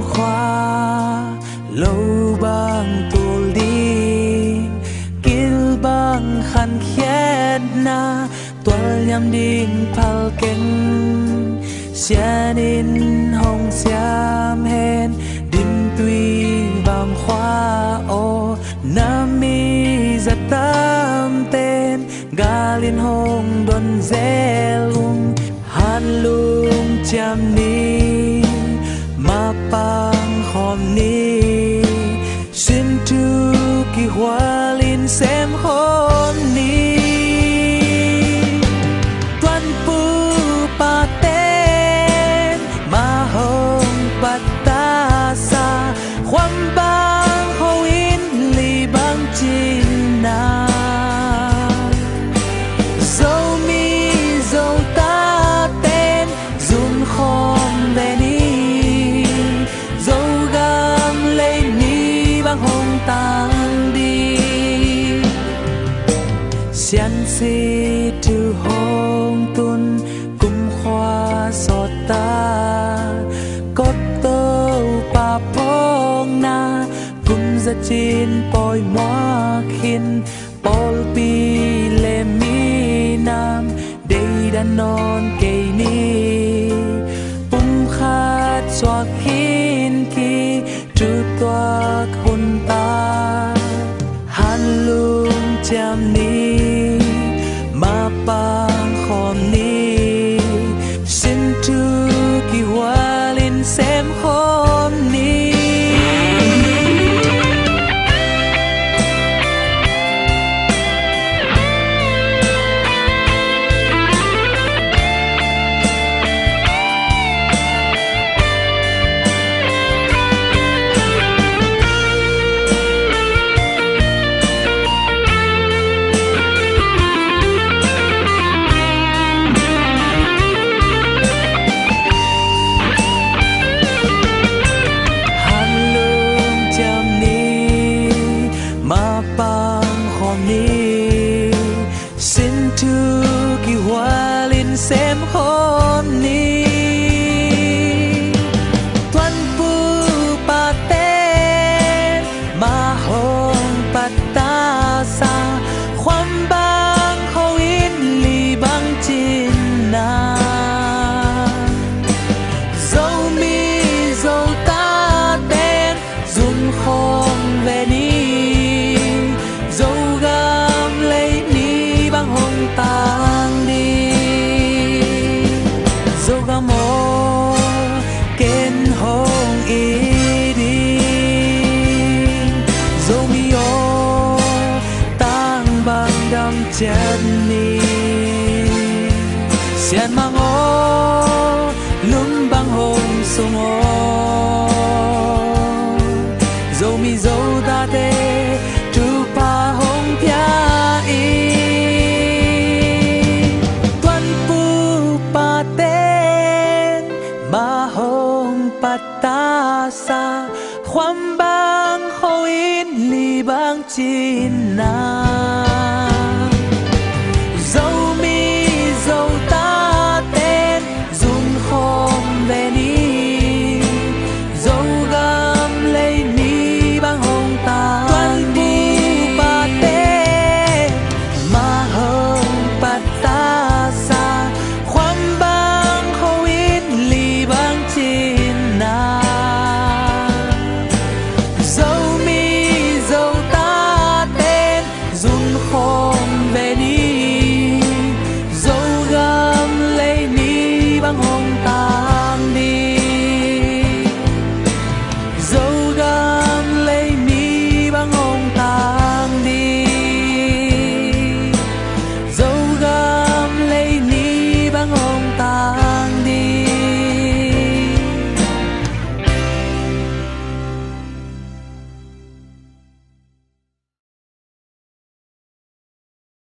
khoa lâu bằng tuổi đi kil bằng khăn khét na tual nhằm đình phal keng xia nín hồng xiam hen đinh tuy vàng khoa ô nam mi giật tam tên galin hồng đôn dê lung han lung cham ni ma pang khom ni xin tu kỳ hoa linh xem hôm ni tuan pu pa tên ma hồng bát ta sa khoam bang hou in li bang chin na dâu mi dâu ta tên dùm khom về ni dâu gam lên ni bang hồng tang đi xian si tu hong tun kum khoa sot ta cốt tâu pa pong na kum za chin poi moa khin pol pi le mi nam dei dan non ke ni pum khat swak hin ki tu toak hun ta han lung cham ni ma pang khom ni xin tu kỳ hoa linh xem hôm ni xin tu kỳ hoa linh xem hôm ni tuan pu pa tên ma hồng pat ta sa khoam bang hou in li bang chin na dâu mi dâu ta tên dùm khom về ni dâu gam lấy ni bang hồng tang đi dâu gam mô ken hồng y đi dâu mi ô tang bang đam chân ni xian mang ô lum bang hồng sung ô dâu mi dâu ta tê tu pa hồng pia y tuan pu pa tên ma hồng pat ta sa khoam bang hou in li bang chin na